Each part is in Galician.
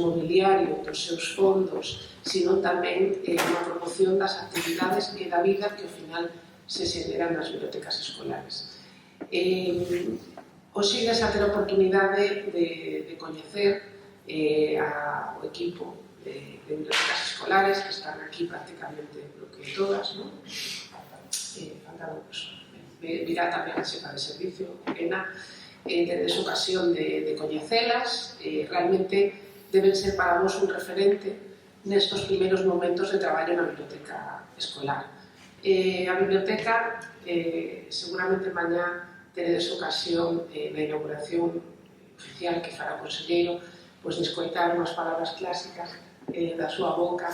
mobiliario, dos seus fondos, sino tamén unha promoción das actividades e da vida que ao final se xeneran nas bibliotecas escolares. Hoxe vais a ter a oportunidade de coñecer o equipo de bibliotecas escolares que están aquí prácticamente todas, non? Virá tamén a xefa de servicio, Elena, tenedes ocasión de coñecelas, realmente deben ser para vos un referente nestos primeiros momentos de traballo na biblioteca escolar. A biblioteca, seguramente mañá tenedes ocasión na inauguración oficial que fará o conselleiro, pois de escoitar unhas palabras clásicas da súa boca,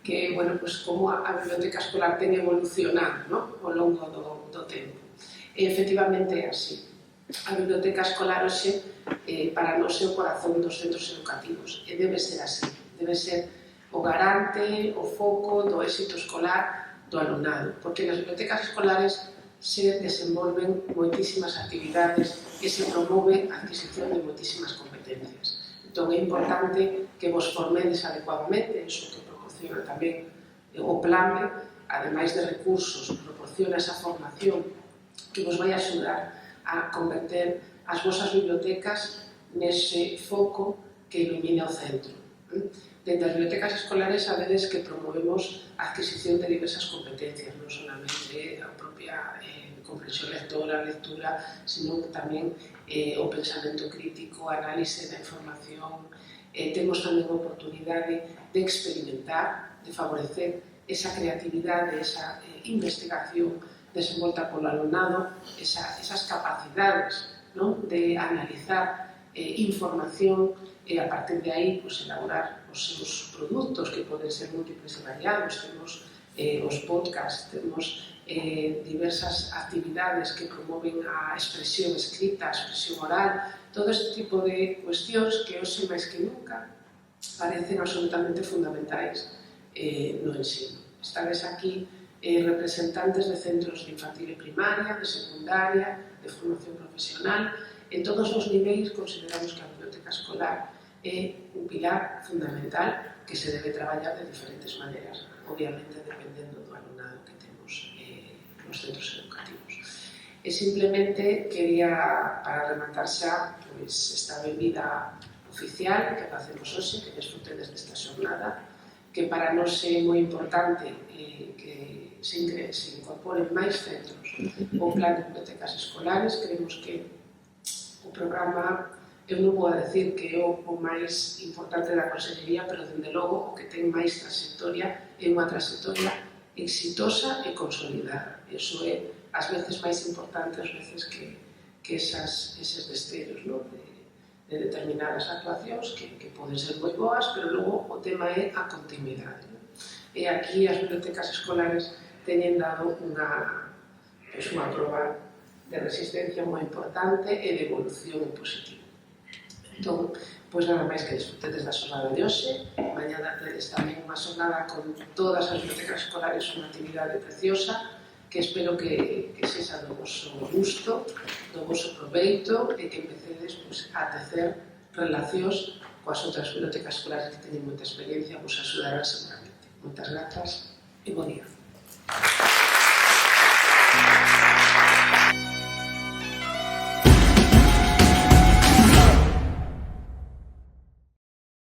que, bueno, pois como a biblioteca escolar ten evolucionado, non? Ao longo do tempo. E, efectivamente, é así. A biblioteca escolar hoxe, para nós, é o corazón dos centros educativos, e debe ser así. Debe ser o garante, o foco do éxito escolar do alumnado, porque nas bibliotecas escolares se desenvolven moitísimas actividades e se promove a adquisición de moitísimas competencias. Entón, é importante que vos formedes adecuadamente, iso que proporciona tamén o PLAME, ademais de recursos, proporciona esa formación que vos vai axudar a converter as vosas bibliotecas nese foco que ilumina o centro. Dentro das bibliotecas escolares sabedes que promovemos a adquisición de diversas competencias, non solamente a propia comprensión lectora, lectura, sino tamén o pensamento crítico, a análise da información. Temos tamén a oportunidade de experimentar, de favorecer esa creatividade, esa investigación desenvolta polo alumnado, esas capacidades, non? De analizar información e a partir de aí elaborar os seus produtos que poden ser múltiples e variados. Temos os podcasts, temos diversas actividades que promoven a expresión escrita, a expresión oral, todo este tipo de cuestións que hoxe máis que nunca parecen absolutamente fundamentais no ensino. Estades aquí representantes de centros de infantil e primaria, de secundaria, de formación profesional. En todos os niveis consideramos que a biblioteca escolar é un pilar fundamental que se debe traballar de diferentes maneiras, obviamente dependendo do alumnado que temos nos centros educativos. E simplemente quería, para rematar xa, esta benvida oficial que facemos hoxe, que desfrutedes desta xornada, que para nós é moi importante que se incorporen máis centros ao plan de bibliotecas escolares. Creemos que o programa, eu non vou a decir que é o máis importante da Consellería, pero, dende logo, o que ten máis trayectoria é unha trayectoria exitosa e consolidada. Iso é, ás veces, máis importante ás veces que eses destellos, de determinadas actuacións que poden ser moi boas, pero logo o tema é a continuidade. E aquí as bibliotecas escolares teñen dado unha proba de resistencia moi importante e de evolución positiva. Entón, pois nada máis que disfrutedes da xornada de hoxe. Mañá tedes tamén unha xornada con todas as bibliotecas escolares, unha actividade preciosa que espero que sexa do vosso gusto, do voso proveito e que empecedes a tecer relacións coas outras bibliotecas escolares que teñen moita experiencia, vos axudarán seguramente. Moitas grazas e bo día.